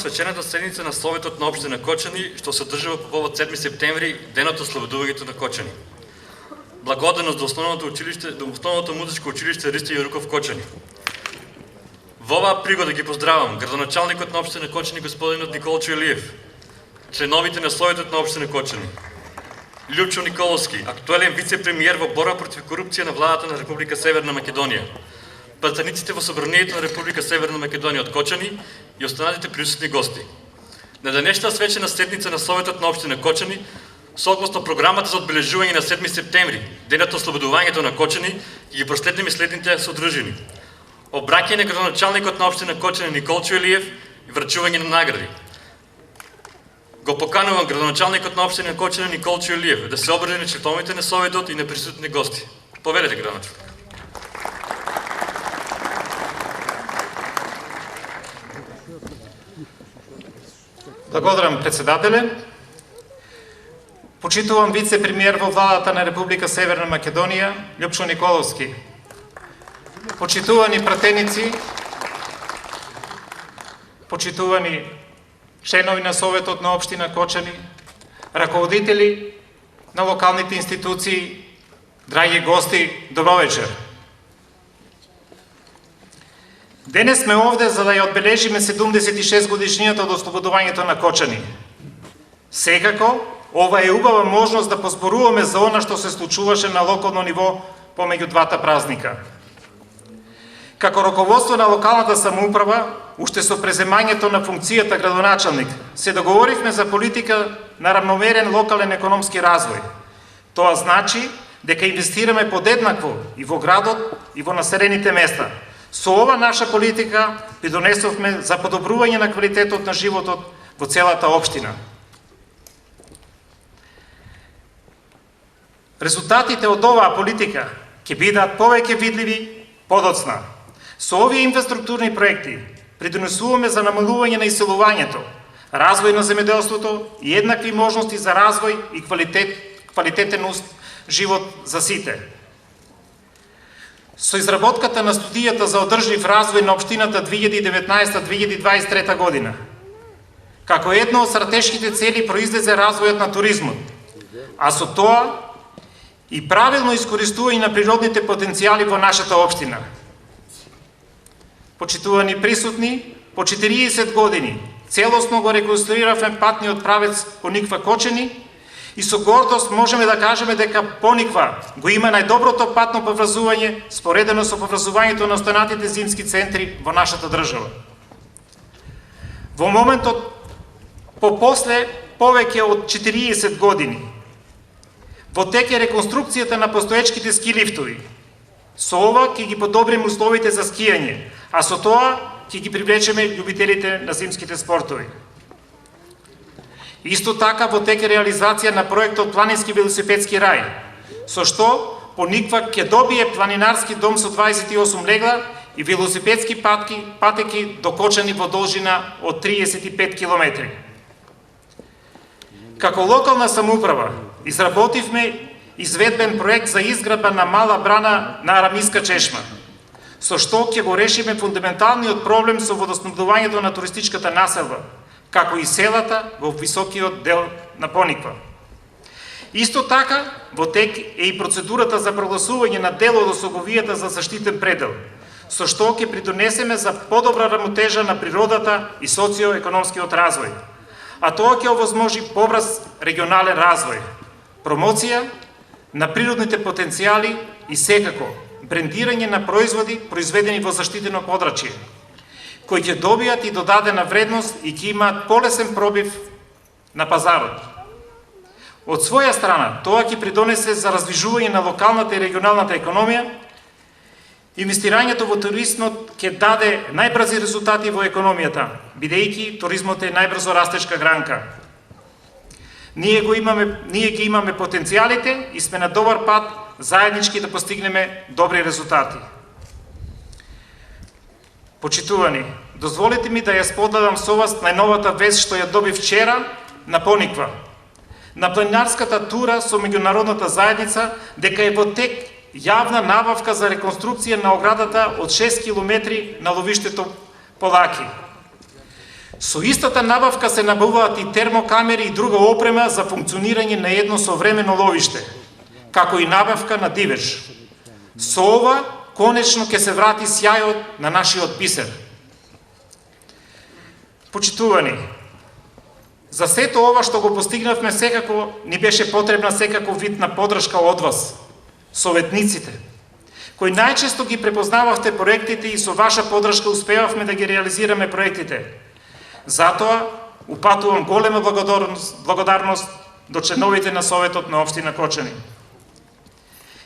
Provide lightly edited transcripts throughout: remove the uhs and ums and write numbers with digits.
свечената седница на Советот на општина Кочани, што се одржува по повод 7 септември, денот ослободувањето на Кочани. Благодарност до основното музичко училиште Ристо Јоруков Кочани. Во оваа пригода ги поздравам градоначалникот на општина Кочани господинот Николчо Илиев, членовите на Советот на општина Кочани, Љупчо Николовски, актуелен вице-премиер во борба против корупција на владата на Република Северна Македонија, пратениците во Собранието на Република Северна Македонија од Кочани и останатите присутни гости. На денешната свечена седница на Советот на општина Кочани, согласно програмата за одбележување на 7 септември, денот ослободувањето на Кочани, ги проследиме следните содржини: обраќање на градоначалникот на општина Кочани Николчо Илиев и врачување на награди. Го поканувам градоначалникот на општина Кочани Николчо Илиев да се обради на членовите на Советот и на присутни гости. Повелете, градоначалник. Благодарам, председателе. Почитувам вице-премиер во владата на Република Северна Македонија, Љупчо Николовски. Почитувани пратеници, почитувани членови на Советот на општина Кочани, раководители на локалните институции, драги гости, добро вечер. Денес сме овде за да ја одбележиме 76 годишнината од ослободувањето на Кочани. Секако, ова е убава можност да позборуваме за она што се случуваше на локално ниво помеѓу двата празника. Како раководство на локалната самоуправа, уште со преземањето на функцијата градоначалник, се договоривме за политика на рамномерен локален економски развој. Тоа значи дека инвестираме подеднакво и во градот и во населените места. Со ова наша политика придонесовме за подобрување на квалитетот на животот во целата општина. Резултатите од оваа политика ќе бидат повеќе видливи подоцна. Со овие инфраструктурни проекти придонесуваме за намалување на иселувањето, развој на земјоделството и еднакви можности за развој и квалитетен живот за сите. Со изработката на студијата за одржлив развој на општината 2019-2023 година, како едно од стратешките цели произлезе развојот на туризмот, а со тоа и правилно искористување на природните потенцијали во нашата општина. Почитувани присутни, по 40 години целосно го реконструиравме патниот правец Пониква Кочани и со гордост можеме да кажеме дека Пониква го има најдоброто патно поврзување споредено со поврзувањето на останатите зимски центри во нашата држава. Во моментот попосле повеќе од 40 години во тек е реконструкцијата на постоечките ски лифтови. Со ова ќе ги подобриме условите за скијање, а со тоа ќе ги привлечеме љубителите на зимските спортови. Исто така во тек е реализација на проектот Планински велосипедски рај, со што Пониква ќе добие планинарски дом со 28 легла и велосипедски патеки до Кочани во должина од 35 километри. Како локална самоуправа изработивме изведбен проект за изградба на мала брана на Арамиска чешма, со што ќе го решиме фундаменталниот проблем со водоснабдувањето на туристичката населба, како и селата во високиот дел на Пониква. Исто така, во тек е и процедурата за прогласување на дел од осоговијата за заштитен предел, со што ќе придонесеме за подобра рамнотежа на природата и социоекономскиот развој, а тоа ќе овозможи побрз регионален развој, промоција на природните потенцијали и секако брендирање на производи произведени во заштитено подрачје, кои ќе добијат и додадена вредност и ќе имаат полесен пробив на пазарот. Од своја страна, тоа ќе придонесе за раздвижување на локалната и регионалната економија. Инвестирањето во туризмот ќе даде најбрзи резултати во економијата, бидејќи туризмот е најбрзо растечка гранка. Ние ги имаме потенцијалите и сме на добар пат заеднички да постигнеме добри резултати. Почитувани, дозволете ми да ја споделам со вас најновата вест што ја добив вчера на Пониква. На планинарската тура со меѓународната заедница дека е во тек јавна набавка за реконструкција на оградата од 6 километри на ловиштето Полаки. Со истата набавка се набавуваат и термокамери и друга опрема за функционирање на едно современо ловиште, како и набавка на дивеч. Со ова, конечно ќе се врати сјајот на нашиот бисер. Почитувани, за сето ова што го постигнавме, секако ни беше потребна секако вид на подршка од вас, советниците, кои најчесто ги препознававте проектите и со ваша подршка успевавме да ги реализираме проектите. Затоа упатувам голема благодарност до членовите на Советот на општина Кочани.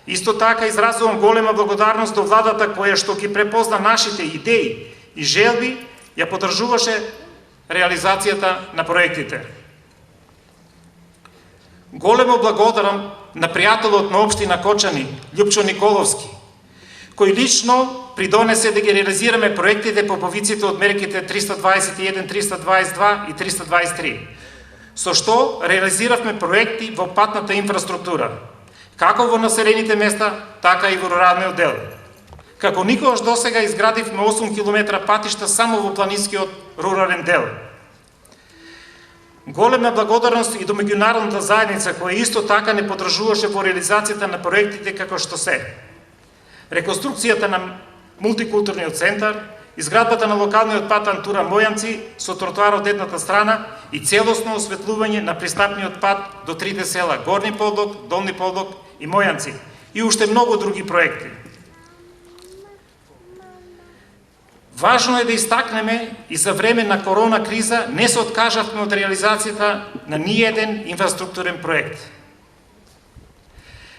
Исто така изразувам голема благодарност до владата која што ги препозна нашите идеи и желби, ја поддржуваше реализацијата на проектите. Големо благодарам на пријателот на општина Кочани, Љупчо Николовски, кој лично придонесе да ги реализираме проектите по повиците од мерките 321, 322 и 323, со што реализиравме проекти во патната инфраструктура, како во населените места, така и во руралниот дел. Како никогаш досега изградивме 8 км патишта само во планинскиот рурален дел. Голема благодарност и до меѓународната заедница, која исто така не поддржуваше во реализацијата на проектите како што се реконструкцијата на мултикултурниот центар, изградбата на локалниот пат Антура Мојанци со тротоар од едната страна и целосно осветлување на пристапниот пат до трите села Горни Полдок, Долни Полдок и Мојанци и уште многу други проекти. Важно е да истакнеме и за време на корона криза не се откажавме од реализацијата на ниеден инфраструктурен проект.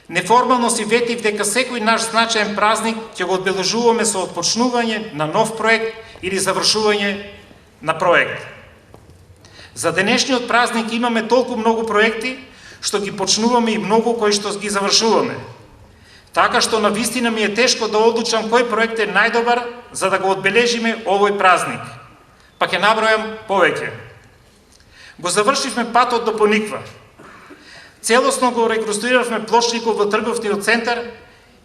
Неформално си ветив дека секој наш значаен празник ќе го одбележуваме со отпочнување на нов проект или завршување на проект. За денешниот празник имаме толку многу проекти што ги почнуваме и многу кои што ги завршуваме. Така што навистина ми е тешко да одлучам кој проект е најдобар за да го одбележиме овој празник. Па ќе набројам повеќе. Го завршивме патот до Пониква. Целосно го реконструиравме плочникот во трговниот центар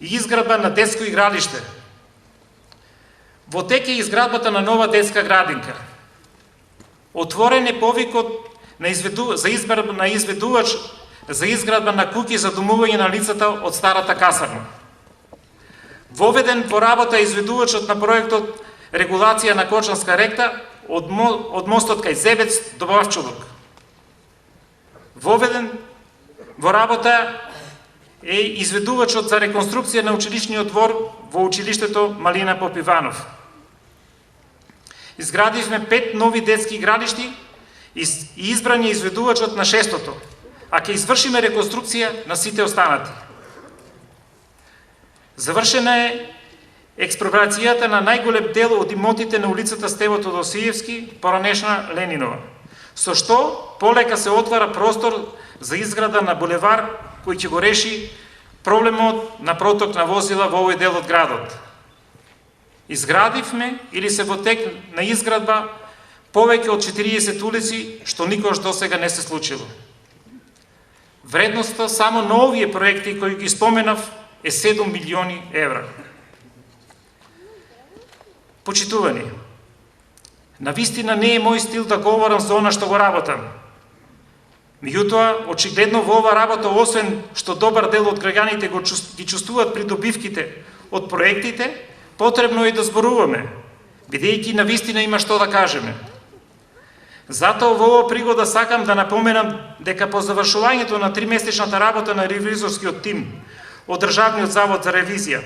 и изградба на детско игралиште. Во тек е изградбата на нова детска градинка. Отворен е повикот за избор на изведувач за изградба на куќи за домување на лицата од старата касарна. Воведен во работа изведувачот на проектот регулација на Кочанска река од мостот кај Зебец до Бавчулук. Воведен во работа е изведувачот за реконструкција на училишниот двор во училиштето Малина Попиванов. Изградивме 5 нови детски игралишти и избран е изведувачот на 6-тото, а ќе извршиме реконструкција на сите останати. Завршена е експроприацијата на најголем дел од имотите на улицата Стево Тодосиевски, поранешна Ленинова, со што полека се отвара простор за изграда на булевар кој ќе го реши проблемот на проток на возила во овој дел од градот. Изградивме или се во тек на изградба повеќе од 40 улици, што никош досега не се случило. Вредноста само на овие проекти кои ги споменав е 7 милиони евра. Почитувани, навистина не е мој стил да говорам за она што го работам. Меѓутоа, очигледно во ова работа, освен што добар дел од граѓаните ги чувствуваат придобивките од проектите, потребно е да зборуваме, бидејќи навистина има што да кажеме. Затоа во оваа пригода сакам да напоменам дека по завршувањето на 3-месечната работа на ревизорскиот тим од Државниот завод за ревизија,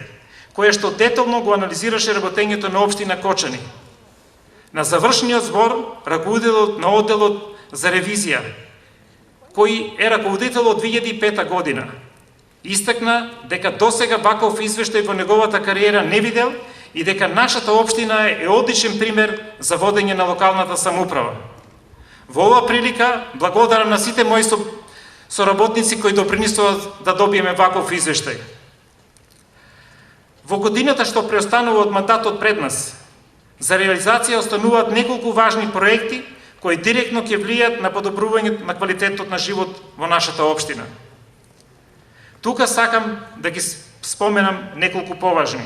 која што детално го анализираше работењето на општина Кочани, на завршниот збор раководителот на одделот за ревизија, кој е раководител од 2005 година, истакна дека досега ваков извештај во неговата кариера не видел и дека нашата општина е одличен пример за водење на локалната самоуправа. Во оваа прилика благодарам на сите мои соработници кои допринесуваат да добиеме ваков извештај. Во годината што преостанува од мандатот пред нас, за реализација остануваат неколку важни проекти кои директно ќе влијат на подобрување на квалитетот на живот во нашата општина. Тука сакам да ги споменам неколку поважни.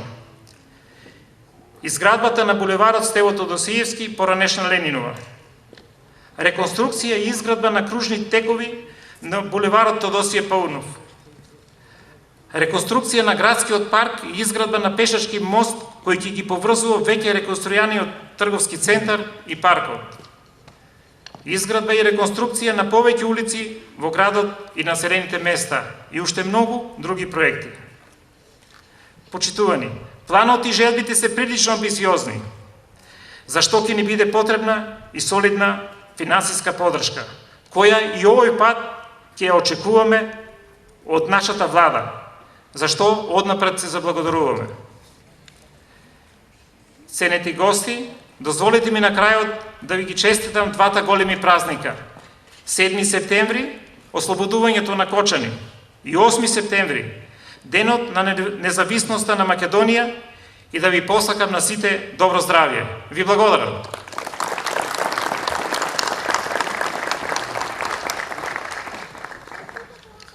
Изградбата на булеварот Стево Тодосиевски, поранешна Ленинова. реконструкција и изградба на кружни текови на булеварот Тодосије Паунов, реконструкција на градскиот парк и изградба на пешачки мост кој ќе ги поврзува веќе реконструјаниот трговски центар и паркот, изградба и реконструкција на повеќе улици во градот и населените места и уште многу други проекти. Почитувани, планот и желбите се прилично амбициозни, зашто ќе ни биде потребна и солидна финансиска поддршка, која и овој пат ќе ја очекуваме од нашата влада, зашто однапред се заблагодаруваме. Ценети гости, дозволете ми на крајот да ви ги честитам двата големи празника. 7 септември, ослободувањето на Кочани, и 8 септември, денот на независноста на Македонија, и да ви посакам на сите добро здравје. Ви благодарам.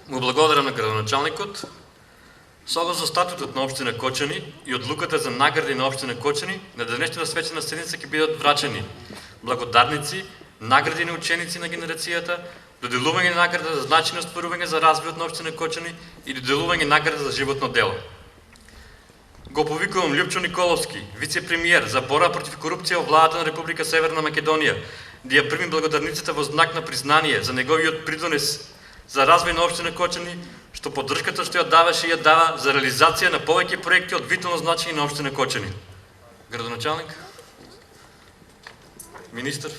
Му благодарам на градоначалникот. С оглед за статутот на општина Кочани и одлуката за награди на општина Кочани, на денешната свечена седница ќе бидат врачени благодарници, награди на ученици на генерацијата, доделување награда за значајно стварување за развојот на општина Кочани и доделување награда за животно дело. Го повикувам Љупчо Николовски, вице-премиер за борба против корупција во владата на Република Северна Македонија, да ја прими благодарницата во знак на признание за неговиот придонес за развој на општина Кочани, што поддршката што ја даваше и ја дава за реализација на повеќе проекти од витално значење на општина Кочани. Градоначалник, министр,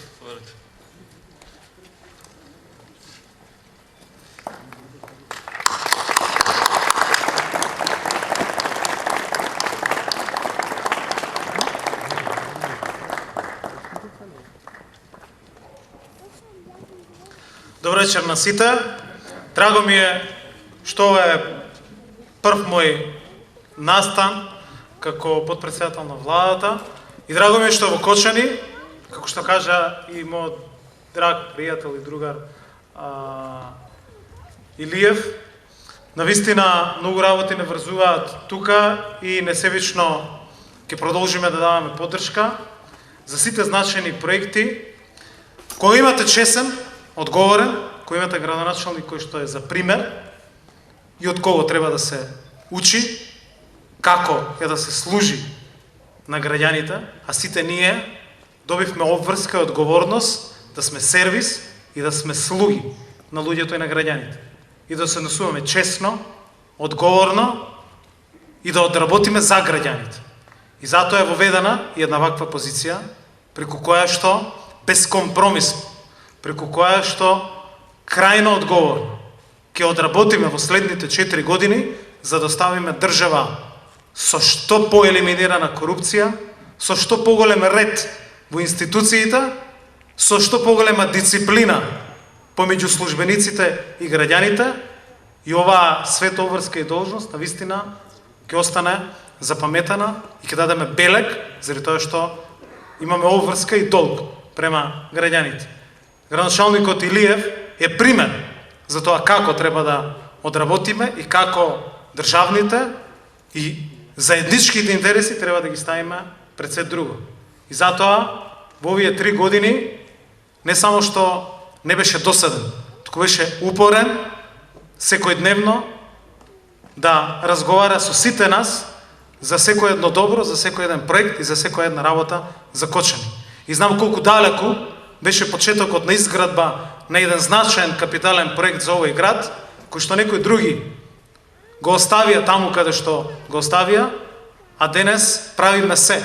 Добро вечер на сите. Драго ми е што е прв мој настан како подпредседател на владата и драго ми е што во Кочани, како што кажа и мојот драг пријател и другар Илиев, навистина многу работи не врзуваат тука и несебично ќе продолжиме да даваме поддршка за сите значени проекти. Кога имате чесен, одговорен, кој имате градоначалник кој што е за пример и од кого треба да се учи, како е да се служи на граѓаните, а сите ние добивме обврска и одговорност да сме сервис и да сме слуги на луѓето и на граѓаните. И да се однесуваме честно, одговорно и да одработиме за граѓаните. И затоа е воведена и една ваква позиција, преку која што безкомпромисно, преку која што крајно одговорно ќе одработиме во следните 4 години за да оставиме држава со што поелиминирана корупција, со што поголем ред во институциите, со што поголема дисциплина помеѓу службениците и граѓаните, и оваа светообврска и должност навистина ќе остане запаметена и ќе дадеме белег заради тоа што имаме обврска и долг према граѓаните. Градоначалникот Илиев е пример за тоа како треба да одработиме и како државните и заедничките интереси треба да ги ставиме пред се друго. И затоа во овие 3 години не само што не беше досаден, туку беше упорен секојдневно да разговара со сите нас за секој едно добро, за секој еден проект и за секоја една работа за Кочани. И знам колку далеку беше почетокот на изградба на еден значаен капитален проект за овој град, кој што некои други го оставија таму каде што го оставија, а денес правиме се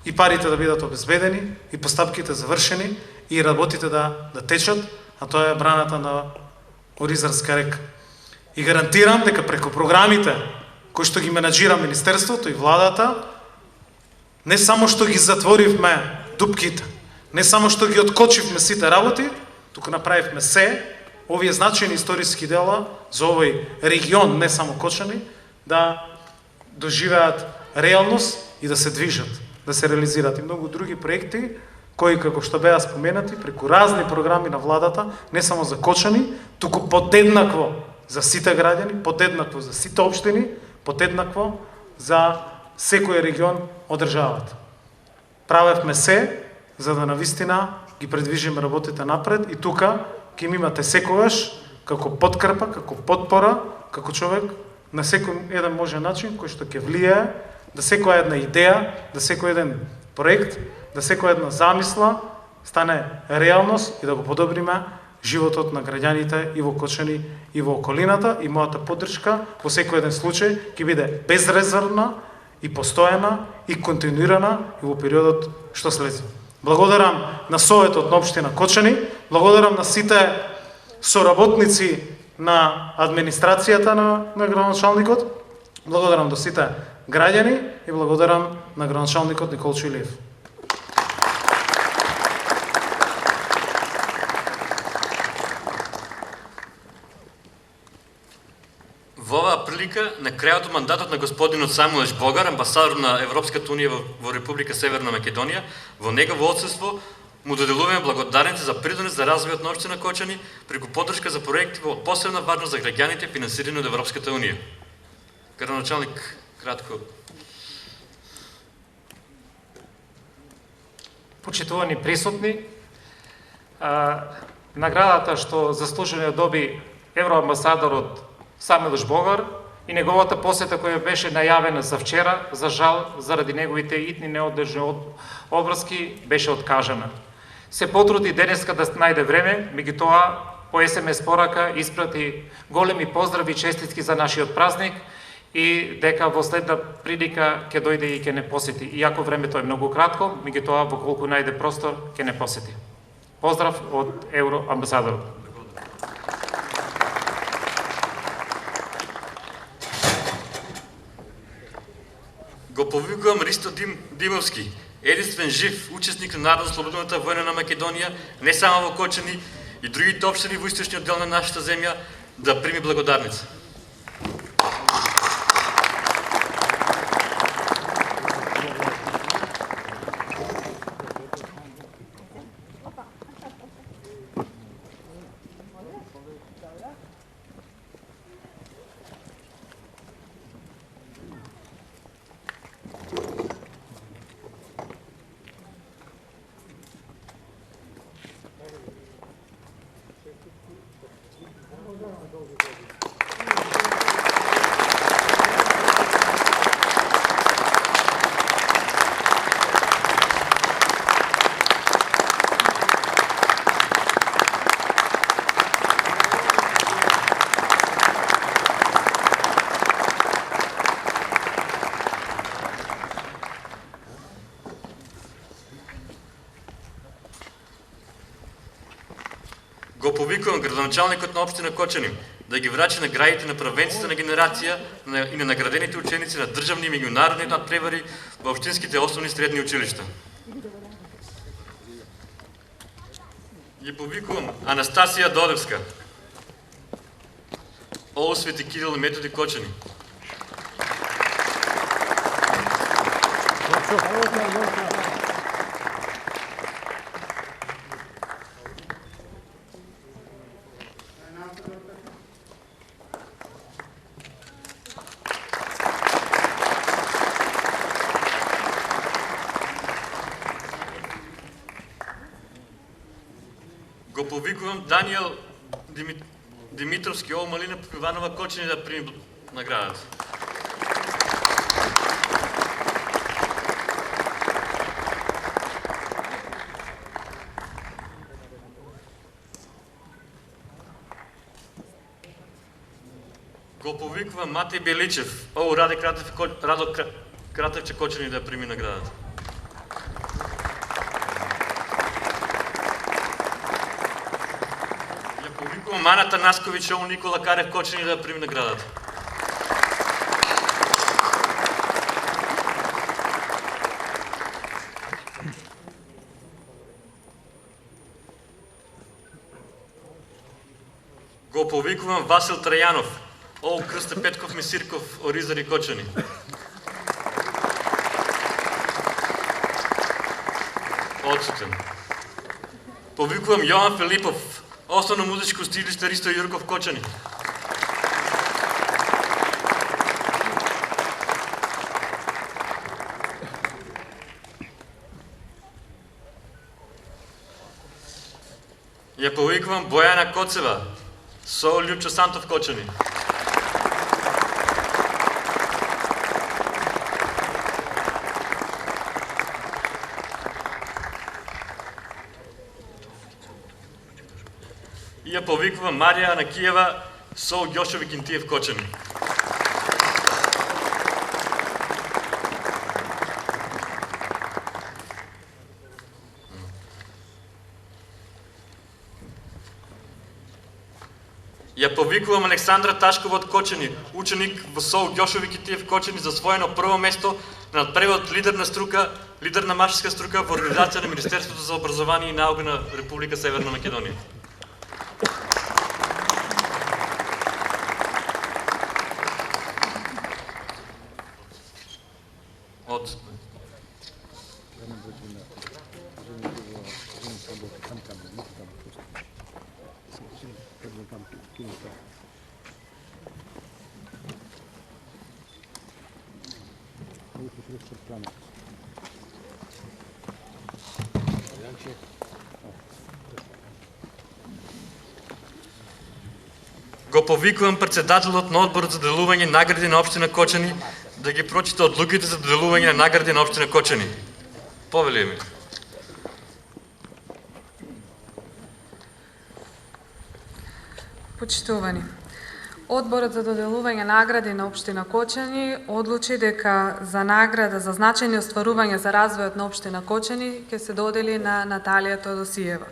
и парите да бидат обезбедени, и постапките завршени, и работите да течат, а тоа е браната на Оризарска река. И гарантирам дека преку програмите кои што ги менаџира Министерството и владата, не само што ги затворивме дупките, не само што ги откочивме сите работи, туку направивме се, овие значајни историски дела за овој регион, не само Кочани, да доживеат реалност и да се движат, да се реализираат и многу други проекти, кои, како што беа споменати, преку разни програми на владата, не само за Кочани, туку подеднакво за сите граѓани, подеднакво за сите општини, подеднакво за секој регион од државата. Правевме се за да навистина ги предвижиме работите напред и тука ќе ми имате секогаш како подкрепа, како подпора, како човек на секој еден можен начин кој што ќе влијае да секоја една идеја, да секој еден проект, да секоја една замисла стане реалност и да го подобриме животот на граѓаните и во Кочани и во околината, и мојата поддршка во секој еден случај ќе биде безрезервна и постојана и континуирана и во периодот што следи. Благодарам на Советот на општина Кочани, благодарам на сите соработници на администрацијата на градоначалникот, благодарам до сите граѓани и благодарам на градоначалникот Николчо Илиев. Во оваа прилика, на крајот од мандатот на господинот Самуел Богар, амбасадор на Европската унија во Република Северна Македонија, во негово отсуство му доделуваме благодарници за придонес за развојот на општина Кочани преку поддршка за проекти од посебна важност за граѓаните финансирани од Европската унија. Градоначалник, кратко. Почитувани присутни, наградата што заслужено доби евроамбасадорот Самуел Богар и неговата посета која беше најавена за вчера, за жал, заради неговите итни неодржани обврски, беше откажана. Се потруди денеска да најде време, меѓутоа по СМС порака испрати големи поздрави и честитки за нашиот празник и дека во следна прилика ќе дојде и ќе не посети. Иако времето е многу кратко, меѓутоа во колку најде простор ќе не посети. Поздрав од евроамбасадорот. Го повикувам Ристо Димовски, единствен жив учесник на Народно-слободната војна на Македонија, не само во Кочани и другите општини во источниот дел на нашата земја, да прими благодарница. Го повикувам градоначалникот на општина Кочани да ги врачи наградите на правенците на генерација и на наградените ученици на државни и меѓународни надпревари во општинските основни и средни училишта. Ги повикувам Анастасија Додевска, ОУ Свети Кирил и Методи Кочани. Го повикувам Даниел Димитровски, ОУ Малина Попиванова Кочани да прими наградата. Го повикувам Матеј Беличев, ОУ Радо Кратевче Кочани да прими наградата. Маната Насковиќ, ОУ Никола Карев Кочани да прими наградата. Го повикувам Васил Трајанов, ОУ Крсте Петков Мисирков, Оризари Кочани. Отсутен. Повикувам Јован Филипов, Основно музичко училиште Ристо Јурков Кочани. Ја повикувам Бојана Коцева со Лјупчо Сантов Кочани. Ја повикувам Марија Анакиева со Ѓошо Викинтиев Кочани. Ја повикувам Александра Ташкова од Кочани, ученик во СОУ Ѓошо Викинтиев Кочани, засвоено прво место на надпревод лидер на струка, лидер на машинска струка во организација на Министерството за образование и наука на Република Северна Македонија. Го повикувам председателот на одборот за делување награди на општина Кочани да ги прочита одлуките за делување на награди на општина Кочани. Повелие ми. Почитувани, Одборот за доделување награди на општина Кочани одлучи дека за награда за значајни остварувања за развојот на општина Кочани ќе се додели на Наталија Тодосиева.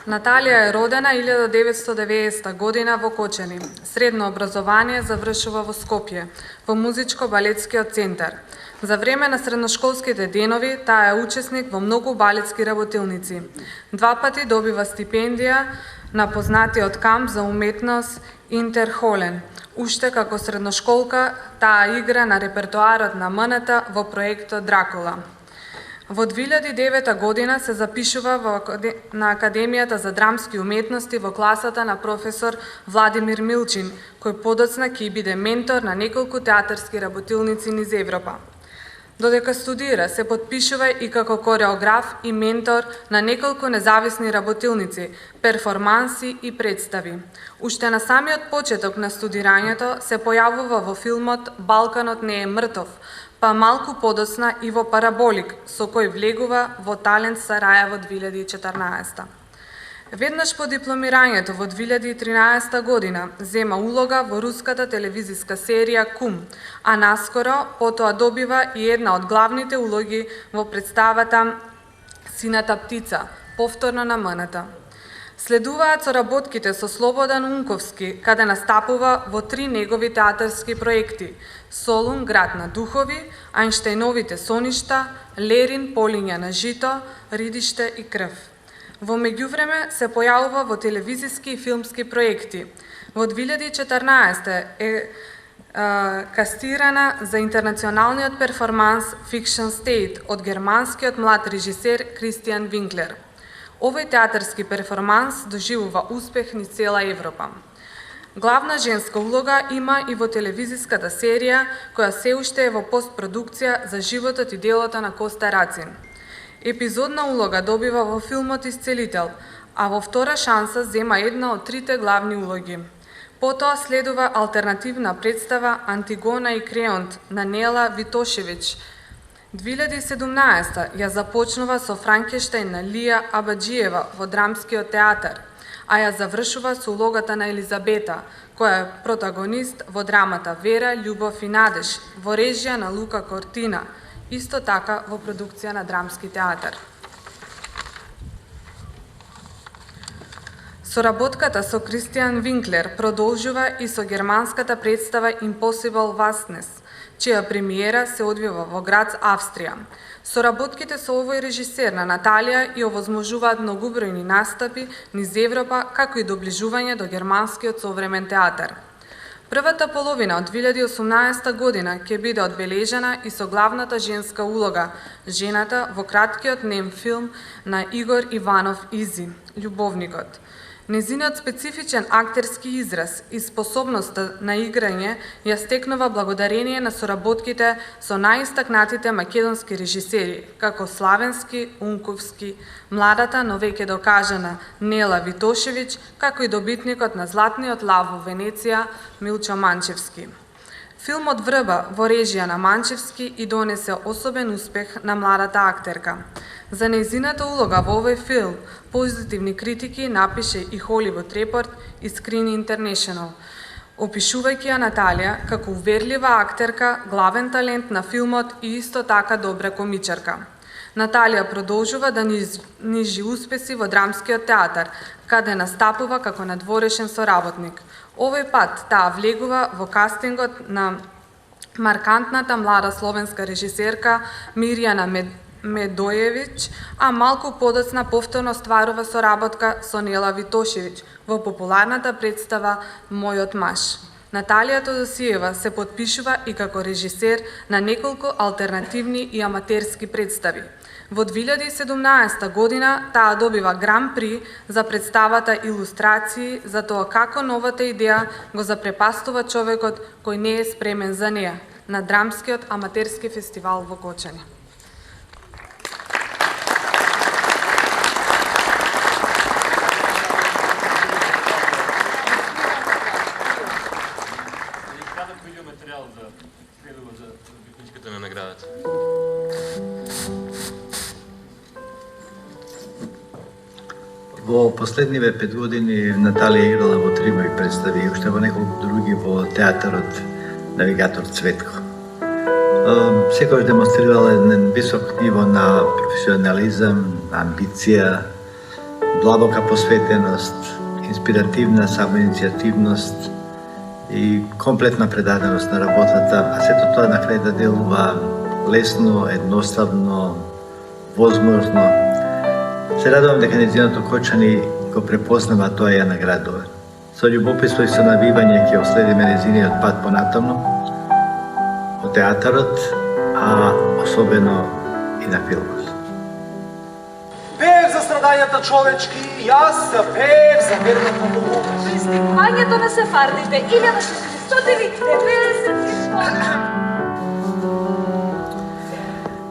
Наталија е родена 1990 година во Кочани. Средно образование завршува во Скопје, во музичко-балетскиот центар. За време на средношколските денови таа е учесник во многу балетски работилници. 2 пати добива стипендија на познатиот камп за уметност Интерхолен. Уште како средношколка таа игра на репертоарот на МНТ во проектот Дракула. Во 2009 година се запишува на Академијата за драмски уметности во класата на професор Владимир Милчин, кој подоцна ќе биде ментор на неколку театарски работилници низ Европа. Додека студира, се потпишува и како кореограф и ментор на неколку независни работилници, перформанси и представи. Уште на самиот почеток на студирањето се појавува во филмот Балканот не е мртов, па малку подоцна и во Параболик, со кој влегува во Талент Сарајево 2014. Веднаш по дипломирањето во 2013 година зема улога во руската телевизиска серија Кум, а наскоро потоа добива и една од главните улоги во представата Сината птица, повторно на МНТ. Следуваат соработките со Слободан Унковски, каде настапува во 3 негови театарски проекти: Солун, град на духови, Ајнштејновите соништа, Лерин, полиња на жито, Ридиште и крв. Во меѓувреме се појавува во телевизиски и филмски проекти. Во 2014 е кастирана за интернационалниот перформанс Fiction State од германскиот млад режисер Кристијан Винклер. Овој театарски перформанс доживува успех низ цела Европа. Главна женска улога има и во телевизиската серија, која се уште е во постпродукција за животот и делото на Коста Рацин. Епизодна улога добива во филмот Исцелител, а во втора шанса зема една од 3 главни улоги. Потоа следува алтернативна представа Антигона и Креонт на Нела Витошевиќ. 2017 ја започнува со Франкенштејн на Лија Абаджиева во Драмскиот театар, а ја завршува со улогата на Елизабета, која е протагонист во драмата Вера, љубов и надеж, во режија на Лука Кортина, исто така во продукција на Драмски театар. Соработката со Кристијан Винклер продолжува и со германската представа Impossible Vastness, чија премиера се одвива во град Австрија. Соработките со овој режисер на Наталија и овозможуваат многубројни настапи низ Европа, како и доближување до германскиот современ театар. Првата половина од 2018 година ќе биде одбележана и со главната женска улога, жената во краткиот нем филм на Игор Иванов Изи, Љубовникот. Незиниот специфичен актерски израз и способноста на играње ја стекнува благодарение на соработките со најистакнатите македонски режисери, како Славенски, Унковски, младата, но веќе докажана Нела Витошевиќ, како и добитникот на Златниот лав во Венеција Милчо Манчевски. Филмот врба во режија на Манчевски и донесе особен успех на младата актерка. За нејзината улога во овој филм позитивни критики напише и Hollywood Report и Screen International, опишувајќи ја Наталија како уверлива актерка, главен талент на филмот и исто така добра комичарка. Наталија продолжува да нижи успеси во драмскиот театар, каде настапува како надворешен соработник. Овој пат таа влегува во кастингот на маркантната млада словенска режисерка Мирјана Медојевиќ, а малку подоцна повторно стварува соработка со Нела Витошевиќ во популарната представа Мојот маж. Наталија Тодосиева се потпишува и како режисер на неколку алтернативни и аматерски представи. Во 2017 година таа добива Гран При за представата Илустрации за тоа како новата идеја го запрепастува човекот кој не е спремен за неа на драмскиот аматерски фестивал во Кочани. На наградата. Во последниве 5 години Наталија играла во 3 мои представи и уште во неколку други во театарот Навигатор Цветко. Секојаш демонстрирала еден висок ниво на професионализам, амбиција, длабока посветеност, инспиративна самоиницијативност и комплетна предаденост на работата, а сето тоа на крај да делува лесно, едноставно, возможно. Се радувам дека нејзиното Кочани го препознава, тоа ја наградува. Со љубопитство и со навивање ќе оследиме нејзиниот пат понатаму во театарот, а особено и на филмот. Пеев за страдањата човечки, јас пеев за верната любов. Пристигнувањето на сефардите 1490.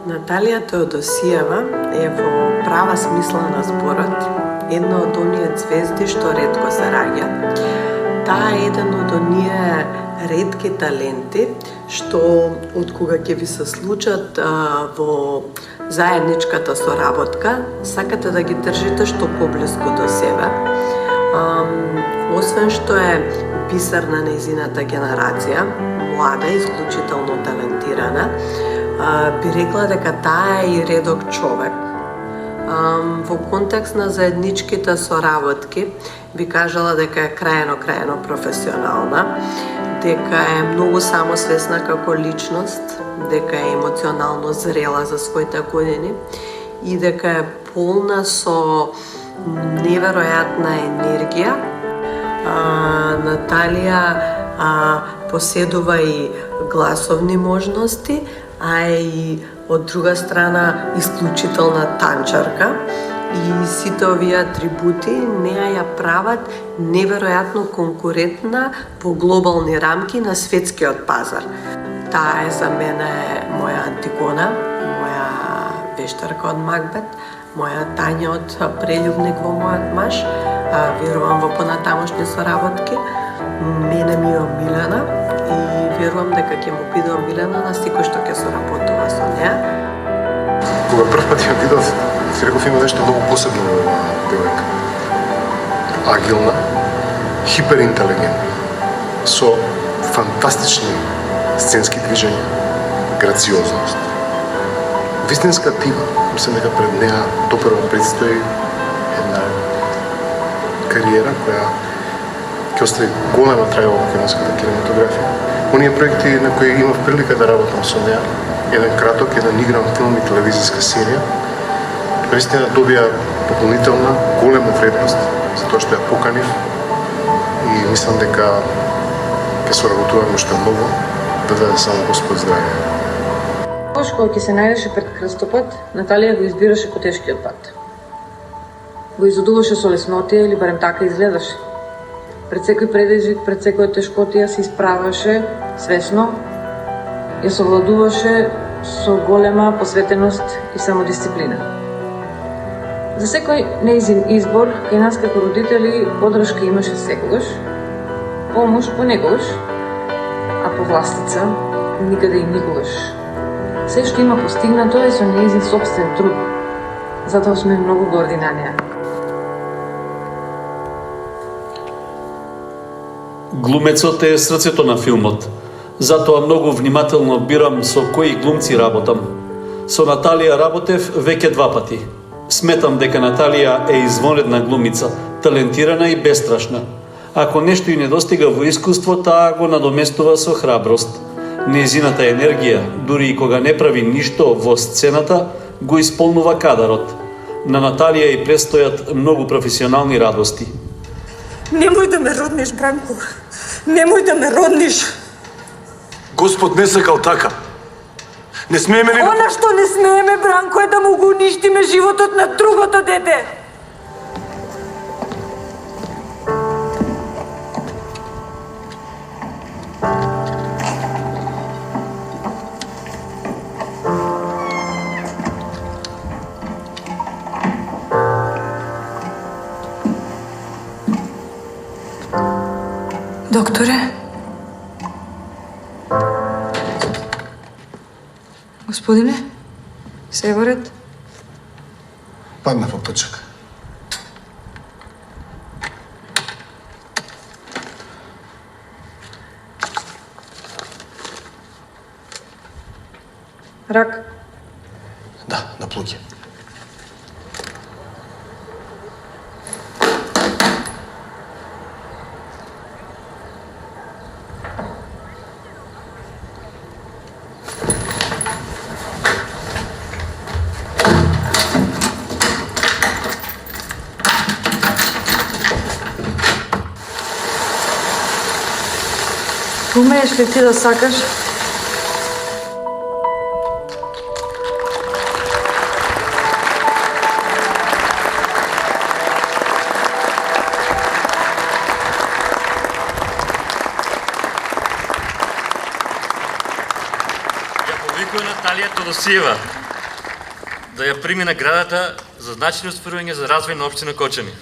Наталија Теодосиева е во права смисла на зборот една од оние звезди што ретко се раѓаат. Таа е еден од оние ретки таленти што од кога ќе ви се случат во заедничката соработка, сакате да ги држите што поблиску до себе. Освен што е писар на нејзината генерација, млада, исклучително талентирана, би рекла дека таа е и редок човек. Во контекст на заедничките соработки би кажала дека е крајно професионална, дека е многу самосвесна како личност, дека е емоционално зрела за своите години и дека е полна со неверојатна енергија. Наталија поседува и гласовни можности, а е и од друга страна исклучителна танчарка и сите овие атрибути неа ја прават неверојатно конкурентна во глобални рамки на светскиот пазар. Таа е за мене моја Антигона, моја вештарка од Макбет, моја Тања од Прелюбник во Мојот маж. Верувам во понатамошни соработки. Мене ми е омилена и верувам дека ќе му биде омилена на секој што ќе соработува со неа. Кога прв пат ја видов, си реков има нешто многу посебно во оваа девојка. Агилна, хиперинтелигентна, со фантастични сценски движења, грациозност. Вистинска дива. Мислам дека пред неа допрво предстои една кариера која ќе остави голема трајба во македонската кинематографија. Оние проекти на кои имав прилика да работам со неа, еден краток, еден игран филм и телевизиска серија, наистина добија дополнителна голема вредност за тоа што ја поканив и мислам дека ќе соработуваме уште многу, да даде само Господ здравје. Кога ќе се најдеше пред крстопот, Наталија го избираше потешкиот пат. го изудуваше со леснотија или барем така изгледаше. Пред секој предизвик, пред секоја тешкотија се исправаше свесно, ја совладуваше со голема посветеност и самодисциплина. За секој неизин избор, кај нас како родители, подршка имаше секогаш, помош понекогаш, а повластица никаде и никогаш. Се што има постигнато е со неизин собствен труд, затоа сме многу горди на неа. Глумецот е срцето на филмот, затоа многу внимателно бирам со кои глумци работам. Со Наталија работев веќе 2 пати. Сметам дека Наталија е извонредна глумица, талентирана и бестрашна. Ако нешто и недостига во искуство, таа го надоместува со храброст. Нејзината енергија, дури и кога не прави ништо во сцената, го исполнува кадарот. На Наталија и престојат многу професионални радости. Немој да ме родниш, Бранко. Немој да ме родниш. Господ не сакал така. Не смееме ли... Она што не смееме, Бранко, е да му го уништиме животот на другото дете. Докторе? Господине? Се во ред? Падна во печак. Рак? Да, на плуѓе. Умееш ли ти да сакаш? Ја повикува Наталија Тодосиева да ја прими наградата за значајно остварување за развој на општина Кочани.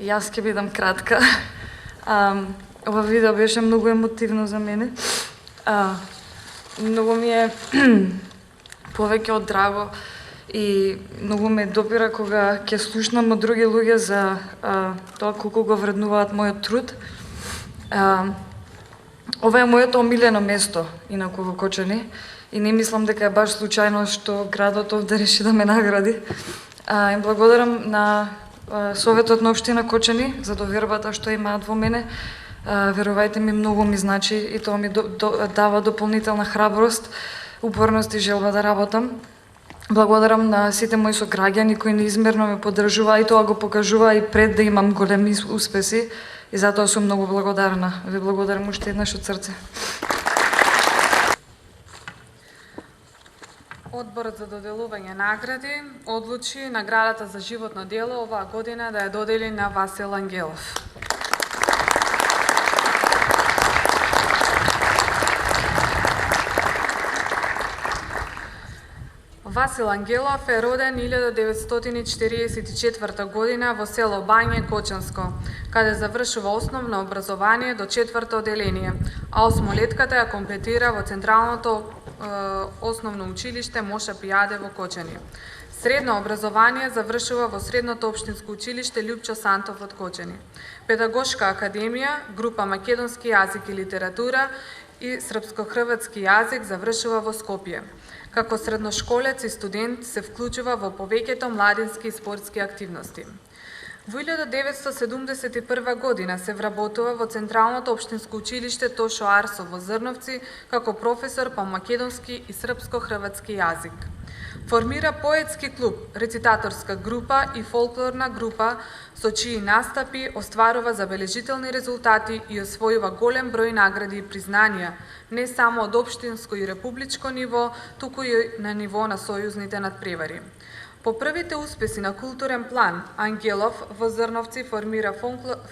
Јас ќе бидам кратка. Ова видео беше многу емотивно за мене. Многу ми е повеќе од драго и многу ме допира кога ќе слушнам од други луѓе за тоа колку го вреднуваат мојот труд. Ова е моето омилено место, инаку во Кочани, и не мислам дека е баш случајно што градот овде реши да ме награди. Им благодарам на Советот на општина Кочани за довербата што имаат во мене. Верувајте ми, многу ми значи и тоа ми дава дополнителна храброст, упорност и желба да работам. Благодарам на сите мои сограѓани кои неизмерно ме поддржуваа и тоа го покажува и пред да имам големи успеси и затоа сум многу благодарна. Ви благодарам уште еднаш од срце. Одборот за доделување награди одлучи наградата за животно дело оваа година да ја додели на Васил Ангелов. Васил Ангелов е роден 1944 година во село Бање, Кочанско, каде завршува основно образование до 4-то оделение, а 8-летката ја комплетира во Централното основно училиште Моша Пијаде во Кочани. Средно образование завршува во Средното општинско училиште Љупчо Сантов од Кочани. Педагошка академија, група македонски јазик и литература и српско-хрватски јазик завршува во Скопје. Како средношколец и студент се вклучува во повеќето младински и спортски активности. Во 1971 година се вработува во Централното општинско училиште Тошо Арсо во Зрновци како професор по македонски и српско-хрватски јазик. Формира поетски клуб, рецитаторска група и фолклорна група со чии настапи остварува забележителни резултати и освојува голем број награди и признанија, не само од општинско и републичко ниво, туку и на ниво на сојузните надпревари. По првите успеси на културен план, Ангелов во Зрновци формира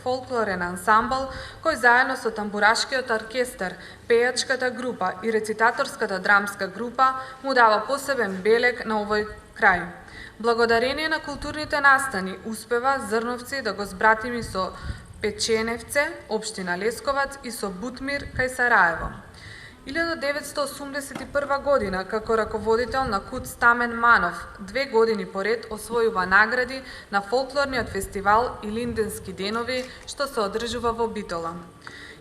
фолклорен ансамбл кој заедно со тамбурашкиот оркестар, пејачката група и рецитаторската драмска група му дава посебен белег на овој крај. Благодарение на културните настани успева Зрновци да го збратими со Печеневце, општина Лесковац и со Бутмир кај Сараево. 1981 година, како раководител на КУД Стамен Манов, 2 години поред освојува награди на фолклорниот фестивал и Линденски денови, што се одржува во Битола.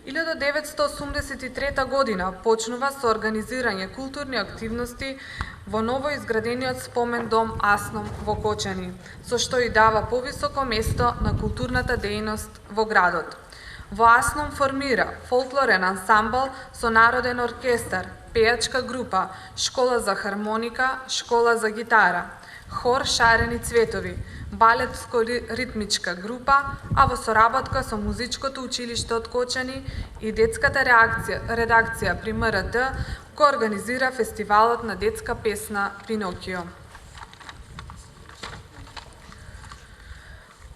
1983 година почнува со организирање културни активности во новоизградениот спомен дом Асном во Кочани, со што и дава повисоко место на културната дејност во градот. Во Асном формира фолклорен ансамбл со народен оркестар, пејачка група, школа за хармоника, школа за гитара, хор Шарени цветови, балетско-ритмичка група, а во соработка со музичкото училиште од Кочани и детската редакција при МРТ кој организира фестивалот на детска песна Пинокио.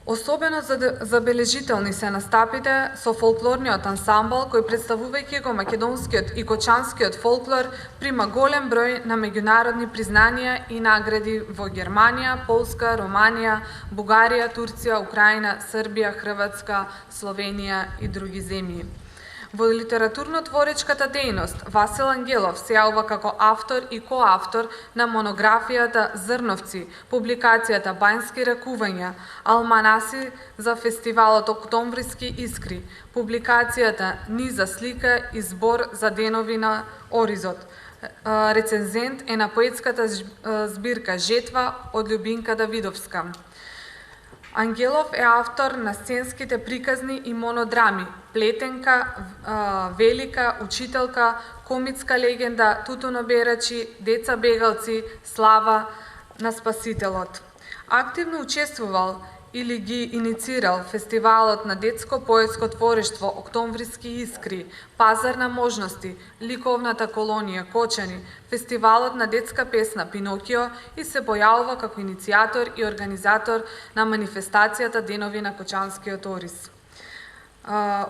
Особено забележителни се настапите со фолклорниот ансамбл кој представувајќи го македонскиот и кочанскиот фолклор прима голем број на меѓународни признанија и награди во Германија, Полска, Романија, Бугарија, Турција, Украина, Србија, Хрватска, Словенија и други земји. Во литературно-творечката дејност Васил Ангелов се јавува како автор и коавтор на монографијата Зрновци, публикацијата Банјски ракувања, алманаси за фестивалот Октомвриски искри, публикацијата Низа слика и збор за денови на Оризот. Рецензент е на поетската збирка Жетва од Љубинка Давидовска. Ангелов е автор на сценските приказни и монодрами Плетенка, Велика, Учителка, Комитска легенда, Тутуноберачи, Деца бегалци, Слава на Спасителот. Активно учествувал или ги иницирал фестивалот на детско поетско творештво Октомвриски искри, Пазар на можности, Ликовната колонија Кочани, фестивалот на детска песна Пинокио и се појавува како иницијатор и организатор на манифестацијата Денови на Кочанскиот Орис.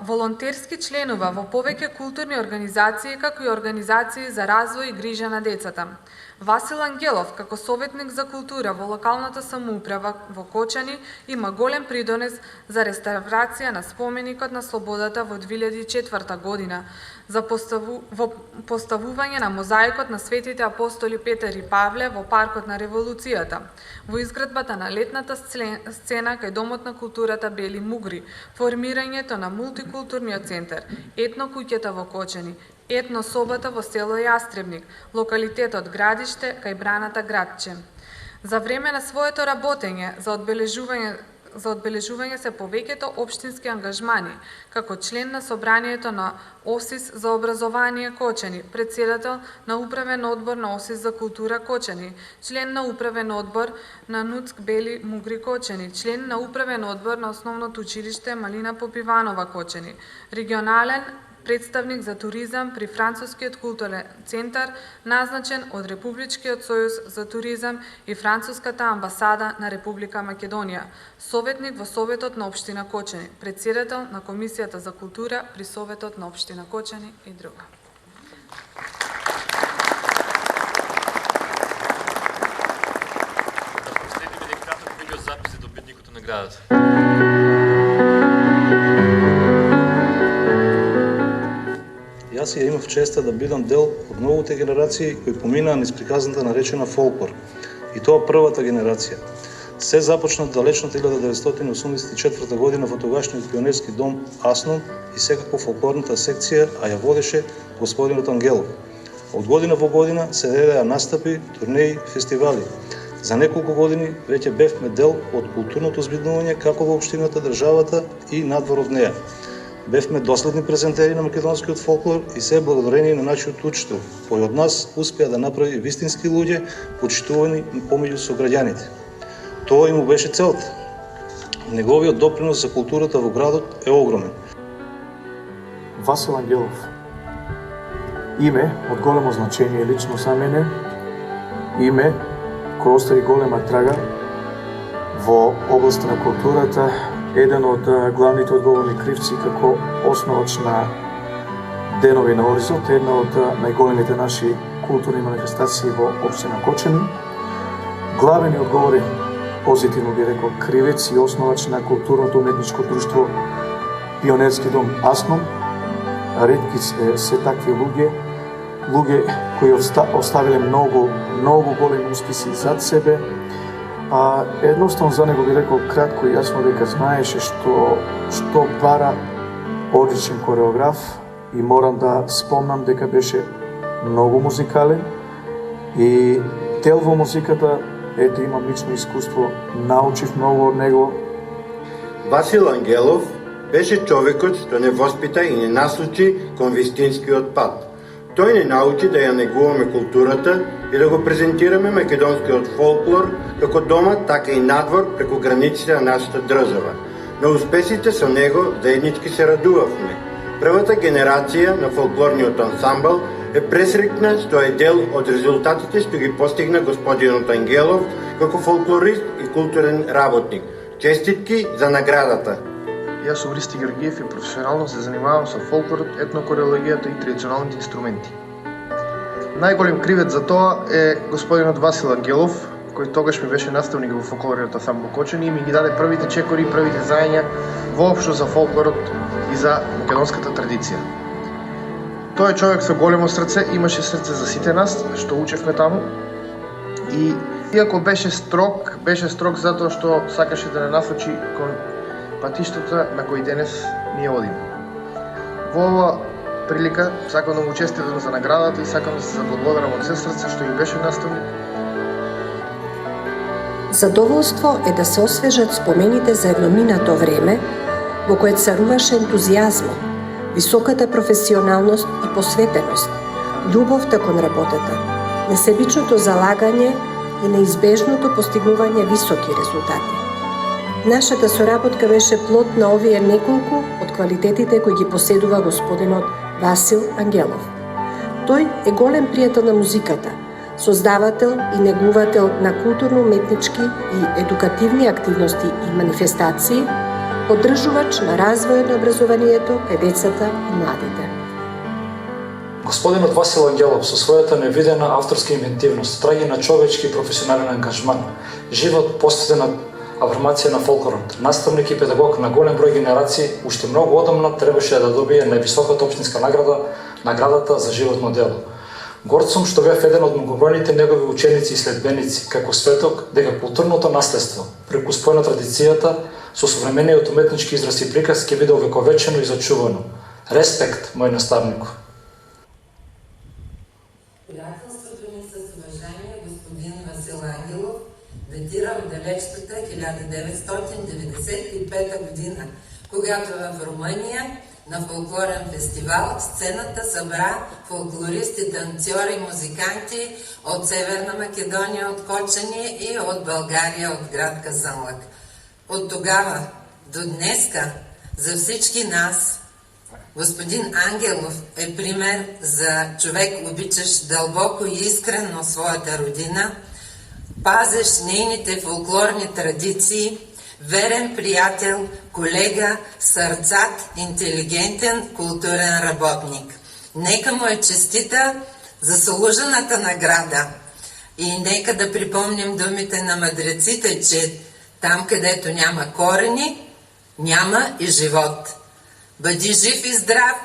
Волонтерски членува во повеќе културни организации, како и организации за развој и грижа на децата. Васил Ангелов, како советник за култура во локалната самоуправа во Кочани, има голем придонес за реставрација на споменикот на слободата во 2004 година, за поставување на мозаикот на светите апостоли Петар и Павле во паркот на Револуцијата, во изградбата на летната сцена кај Домот на културата Бели Мугри, формирањето на мултикултурниот центар, етно куќата во Кочани, етно собата во село Јастребник, локалитетот Градиште кај браната Градче. За време на своето работење за одбележување се повеќето општински ангажмани, како член на собранието на ОСИС за образование Кочани, председател на управен одбор на ОСИС за култура Кочани, член на управен одбор на НУЦК Бели Мугри Кочани, член на управен одбор на основното училиште Малина Попиванова Кочани, регионален представник за туризам при Францускиот културен центар, назначен од Републичкиот сојуз за туризам и Француската амбасада на Република Македонија, советник во Советот на општина Кочани, председател на Комисијата за култура при Советот на општина Кочани и друга. Следиме еден краток видеозапис за добитникот на наградата. Јас ја имав честа да бидам дел од новите генерации кои поминаа низ приказната наречена фолклор. И тоа првата генерација. Се започна далечната 1984 година во тогашниот пионерски дом Асно и секако фолклорната секција, а ја водеше господинот Ангелов. Од година во година се дедеа настапи, турнеи, фестивали. За неколку години веќе бевме дел од културното збиднување како во општината, државата и надвор од неја. Бевме доследни презентери на македонскиот фолклор и се благодарение на нашиот учител, кој од нас успеа да направи вистински луѓе, почитувани помеѓу сограѓаните. Тоа и му беше целта. Неговиот допринос за културата во градот е огромен. Васил Ангелов. Име од големо значение лично за мене, име кој остави голема трага во областа на културата, еден од главните одговорни кривци како основач на Денови на Оризот, една од најголемите наши културни манифестации во општина Кочани. Главен и одговори, позитивно би рекол, кривец и основач на културното уметничко друштво Пионерски дом Асном. Ретки се такви луѓе кои оставиле многу големи успеси зад себе. Едноставно за него би рекол кратко и јасно дека знаеше што бара одличен кореограф и морам да спомнам дека беше многу музикален и дел во музиката, ето имам лично искуство, научив многу од него. Васил Ангелов беше човекот што не воспита и не наслучи кон вистинскиот пат. Тој не научи да ја негуваме културата и да го презентираме македонскиот фолклор како дома, така и надвор преку границите на нашата држава. На успесите со него заеднички се радувавме. Првата генерација на фолклорниот ансамбл е пресрекна што е дел од резултатите што ги постигна господинот Ангелов како фолклорист и културен работник. Честитки за наградата! Јас сум Ристи Георгиев и професионално се занимавам со фолклорот, етнокорелогијата и традиционалните инструменти. Најголем кривец за тоа е господинот Васил Ангелов, кој тогаш ми беше наставник во фолклорниот ансамбл Кочани и ми ги даде првите чекори, првите знаења воопшто за фолклорот и за македонската традиција. Тој е човек со големо срце, имаше срце за сите нас што учевме таму и иако беше строг затоа што сакаше да не насочи кон патиштата на кои денес ние одиме. Во ова прилика сакам да му честитам за наградата и сакам да се заблагодарам од се срце што ги беше наставник. Задоволство е да се освежат спомените за едно минато време во кое царуваше ентузијазмот, високата професионалност и посветеност, љубовта кон работата, несебичното залагање и неизбежното постигнување високи резултати. Нашата соработка беше плод на овие неколку од квалитетите кои ги поседува господинот Васил Ангелов. Тој е голем пријател на музиката, создавател и негувател на културно-уметнички и едукативни активности и манифестации, поддржувач на развојот на образованието кај децата и младите. Господинот Васил Ангелов со својата невидена авторска инвентивност, траѓа на човечки и професионален ангажман, живот посветен на афирмација на фолклорот, наставник и педагог на голем број генерации, уште многу одамна требаше да добие највисоката општинска награда, наградата за животно дело. Горд сум што бев еден од многобројните негови ученици и следбеници, како светок, дека културното наследство, преку спој на традицијата, со современиот уметнички израз и приказ ќе биде увековечено и зачувано. Респект, мој наставнику. Приятелството ми с уважаемия господин Васил Ангелов датира от далечната 1995 година, когато в Румъния на фолклорен фестивал сцената събра фолклористи, танцори, музиканти от Северна Македония, от Кочани и от България, от град Казанлък. От тогава до днеска за всички нас господин Ангелов е пример за човек, обичащ дълбоко и искрено своята родина, пазещ нейните фолклорни традиции, верен приятел, колега, сърцат, интелигентен, културен работник. Нека му е честита заслужената награда и нека да припомним думите на мъдреците, че там, където няма корени, няма и живот. Бъди жив и здрав,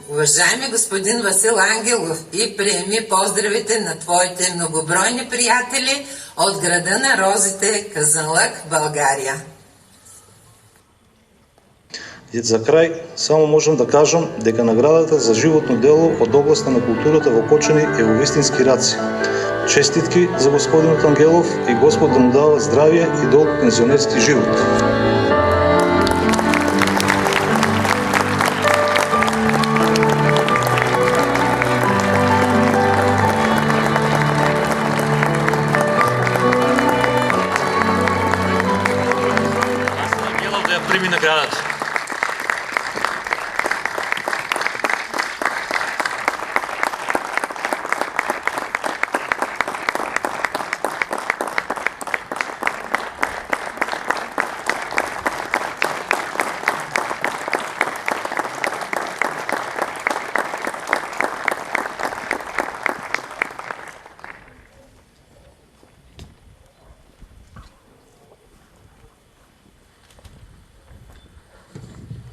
уважаеми господин Васил Ангелов, и приеми поздравите на твоите многобройни приятели от града на розите Казанлък, България. И за крај, само можам да кажам дека наградата за животно дело од областа на културата во Кочани е во вистински раци. Честитки за господинот Ангелов и Господ да му дава здравје и долг пензионерски живот. Ангелов да ја прими наградата.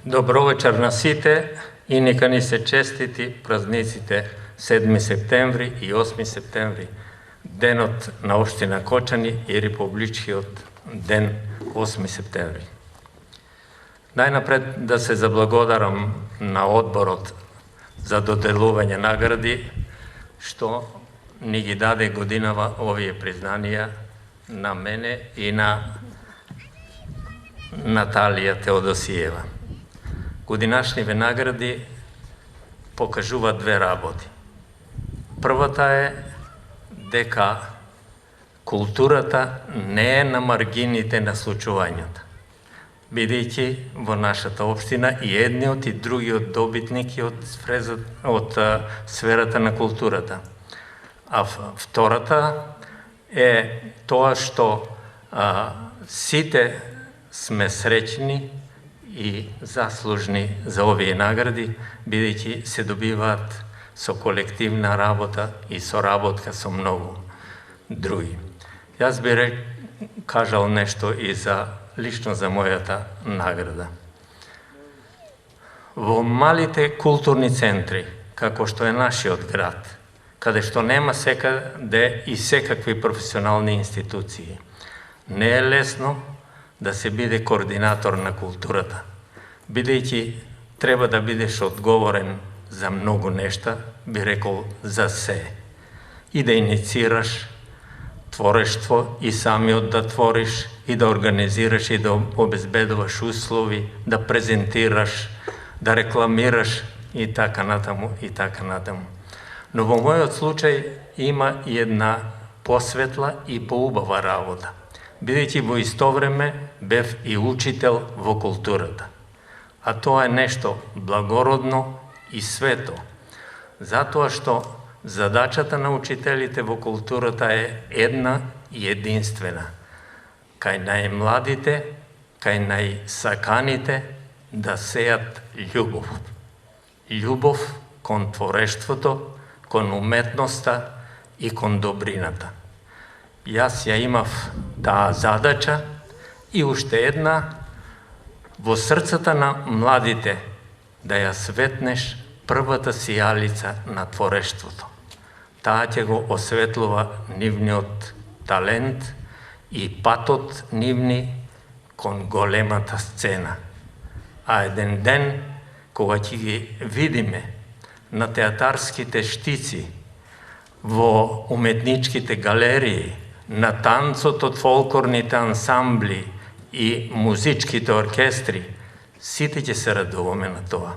Добро вечер на сите и нека ни се честити празниците 7 септември и 8 септември, денот на општина Кочани и републичкиот ден 8 септември. Најнапред да се заблагодарам на одборот за доделување награди, што ни ги даде годинава овие признанија на мене и на Наталија Теодосиева. Годинашниве награди покажуваат две работи. Првата е дека културата не е на маргините на случувањата, бидејќи во нашата општина и едниот и другиот добитник од сферата на културата. А втората е тоа што сите сме среќни и заслужни за овие награди, бидејќи се добиваат со колективна работа и соработка со многу други. Јас би кажал нешто и лично за мојата награда. Во малите културни центри, како што е нашиот град, каде што нема секаде и секакви професионални институции, не е лесно да се биде координатор на културата, бидејќи треба да бидеш одговорен за многу нешта, би рекол за се, и да инициираш творештво и самиот да твориш, и да организираш и да обезбедуваш услови, да презентираш, да рекламираш и така натаму, и така натаму. Но во мојот случај има и една посветла и поубава работа, бидејќи во исто време бев и учител во културата. А тоа е нешто благородно и свето, затоа што задачата на учителите во културата е една и единствена. Кај најмладите, кај најсаканите да сеат љубов. Љубов кон творештвото, кон уметноста и кон добрината. Јас ја имав таа задача и уште една, во срцата на младите да ја светнеш првата сијалица на творештвото. Таа ќе го осветлува нивниот талент и патот нивни кон големата сцена. А еден ден, кога ќе ги видиме на театарските штици, во уметничките галерии, на танцот од фолклорните ансамбли и музичките оркестри, сите ќе се радуваме на тоа.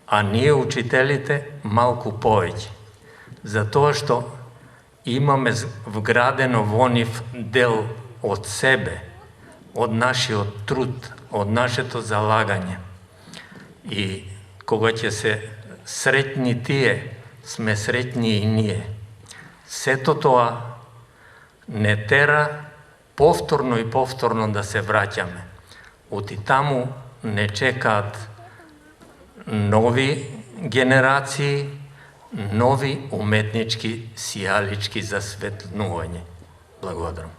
А ние, учителите, малку повеќе, затоа што имаме вградено во нив дел од себе, од нашиот труд, од нашето залагање. И кога ќе се среќни тие, сме среќни и ние. Сето тоа не тера повторно и повторно да се враќаме. Оти таму не чекаат нови генерации, нови уметнички сијалички засветлнување. Благодарам.